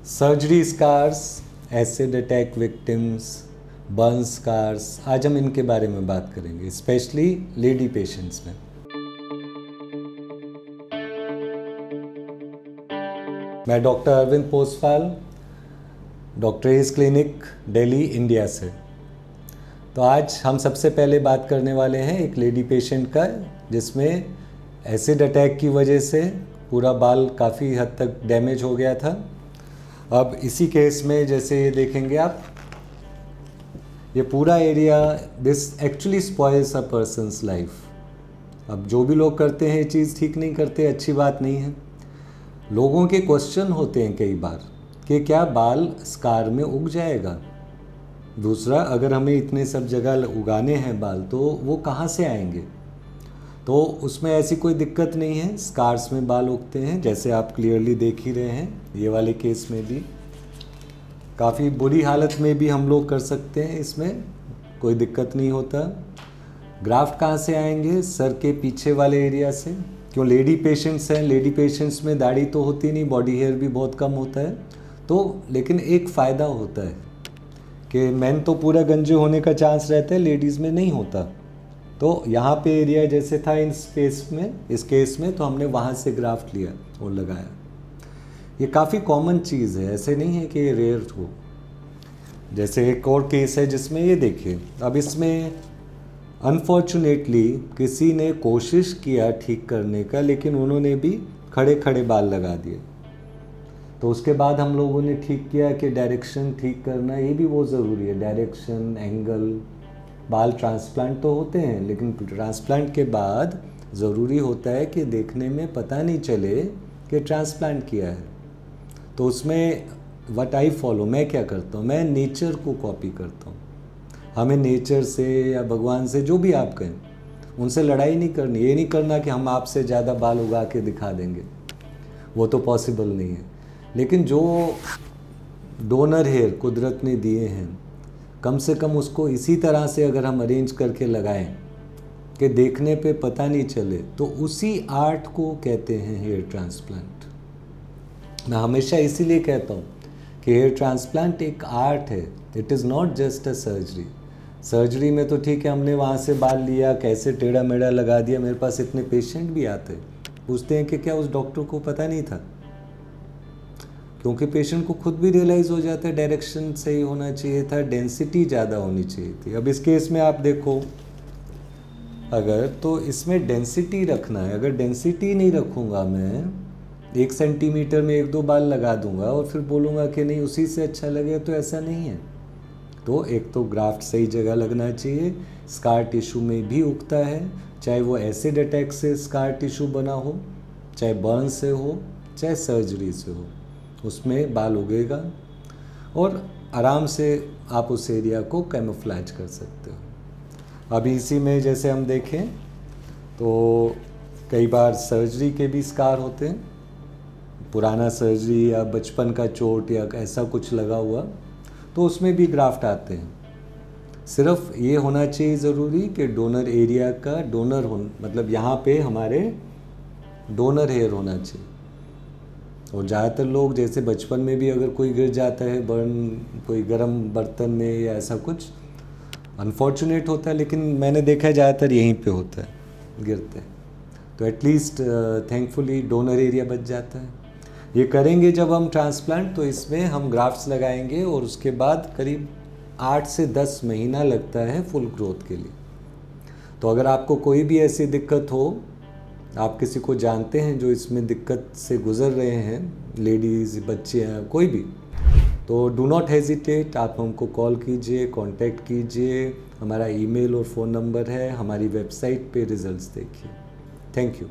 Surgery scars, acid attack victims, burn scars, आज हम इनके बारे में बात करेंगे, स्पेशली लेडी पेशेंट्स में। मैं doctor Arvind Posfal, doctor S clinic, Delhi, India से। तो आज हम सबसे पहले बात करने वाले हैं एक लेडी पेशेंट का, जिसमें एसिड अटैक की वजह से पूरा बाल काफ़ी हद तक डैमेज हो गया था। अब इसी केस में जैसे ये देखेंगे आप, ये पूरा area, this actually spoils a persons life. अब जो भी लोग करते हैं ये चीज़ ठीक नहीं करते, अच्छी बात नहीं है। लोगों के क्वेश्चन होते हैं कई बार कि क्या बाल स्कार में उग जाएगा। दूसरा, अगर हमें इतने सब जगह उगाने हैं बाल, तो वो कहाँ से आएंगे। तो उसमें ऐसी कोई दिक्कत नहीं है, स्कार्स में बाल उगते हैं, जैसे आप क्लियरली देख ही रहे हैं। ये वाले केस में भी काफ़ी बुरी हालत में भी हम लोग कर सकते हैं, इसमें कोई दिक्कत नहीं होता। ग्राफ्ट कहाँ से आएंगे? सर के पीछे वाले एरिया से। क्यों? लेडी पेशेंट्स हैं, लेडी पेशेंट्स में दाढ़ी तो होती नहीं, बॉडी हेयर भी बहुत कम होता है। तो लेकिन एक फ़ायदा होता है कि मेन तो पूरा गंजे होने का चांस रहता है, लेडीज़ में नहीं होता। तो यहाँ पे एरिया जैसे था इस केस में तो हमने वहाँ से ग्राफ्ट लिया और लगाया। ये काफ़ी कॉमन चीज़ है, ऐसे नहीं है कि ये रेयर हो। जैसे एक और केस है जिसमें ये देखिए, अब इसमें अनफॉर्चुनेटली किसी ने कोशिश किया ठीक करने का, लेकिन उन्होंने भी खड़े खड़े बाल लगा दिए। तो उसके बाद हम लोगों ने ठीक किया कि डायरेक्शन ठीक करना ये भी बहुत ज़रूरी है। डायरेक्शन, एंगल, बाल ट्रांसप्लांट तो होते हैं, लेकिन ट्रांसप्लांट के बाद ज़रूरी होता है कि देखने में पता नहीं चले कि ट्रांसप्लांट किया है। तो उसमें व्हाट आई फॉलो, मैं क्या करता हूँ, मैं नेचर को कॉपी करता हूँ। हमें नेचर से या भगवान से, जो भी आप कहें, उनसे लड़ाई नहीं करनी। ये नहीं करना कि हम आपसे ज़्यादा बाल उगा के दिखा देंगे, वो तो पॉसिबल नहीं है। लेकिन जो डोनर हेयर कुदरत ने दिए हैं, कम से कम उसको इसी तरह से अगर हम अरेंज करके लगाएं कि देखने पे पता नहीं चले, तो उसी आर्ट को कहते हैं हेयर ट्रांसप्लांट। मैं हमेशा इसीलिए कहता हूँ कि हेयर ट्रांसप्लांट एक आर्ट है, it is not just a surgery. Surgery में तो ठीक है, हमने वहाँ से बाल लिया, कैसे टेढ़ा मेढ़ा लगा दिया। मेरे पास इतने पेशेंट भी आते हैं, पूछते हैं कि क्या उस डॉक्टर को पता नहीं था, क्योंकि पेशेंट को खुद भी रियलाइज़ हो जाता है डायरेक्शन सही होना चाहिए था, डेंसिटी ज़्यादा होनी चाहिए थी। अब इस केस में आप देखो, अगर तो इसमें डेंसिटी रखना है, अगर डेंसिटी नहीं रखूँगा मैं, 1 सेंटीमीटर में 1-2 बाल लगा दूंगा और फिर बोलूँगा कि नहीं उसी से अच्छा लगे, तो ऐसा नहीं है। तो एक तो ग्राफ्ट सही जगह लगना चाहिए। स्कार टिश्यू में भी उगता है, चाहे वो एसिड अटैक से स्कार टिश्यू बना हो, चाहे बर्न से हो, चाहे सर्जरी से हो, उसमें बाल उगेगा और आराम से आप उस एरिया को कैमोफ्लेज कर सकते हो। अभी इसी में जैसे हम देखें तो कई बार सर्जरी के भी स्कार होते हैं, पुराना सर्जरी या बचपन का चोट या ऐसा कुछ लगा हुआ, तो उसमें भी ग्राफ्ट आते हैं। सिर्फ ये होना चाहिए ज़रूरी कि डोनर एरिया का डोनर हो, मतलब यहाँ पे हमारे डोनर हेयर होना चाहिए। और ज़्यादातर लोग जैसे बचपन में भी अगर कोई गिर जाता है बर्न, कोई गर्म बर्तन में या ऐसा कुछ, अनफॉर्चुनेट होता है, लेकिन मैंने देखा है ज़्यादातर यहीं पे होता है, गिरते हैं। तो एटलीस्ट थैंकफुली डोनर एरिया बच जाता है। ये करेंगे जब हम ट्रांसप्लांट, तो इसमें हम ग्राफ्ट्स लगाएंगे और उसके बाद करीब 8 से 10 महीना लगता है फुल ग्रोथ के लिए। तो अगर आपको कोई भी ऐसी दिक्कत हो, आप किसी को जानते हैं जो इसमें दिक्कत से गुज़र रहे हैं, लेडीज़, बच्चे हैं, कोई भी, तो डू नॉट हेजिटेट, आप हमको कॉल कीजिए, कांटेक्ट कीजिए। हमारा ईमेल और फ़ोन नंबर है, हमारी वेबसाइट पे रिज़ल्ट्स देखिए। Thank you.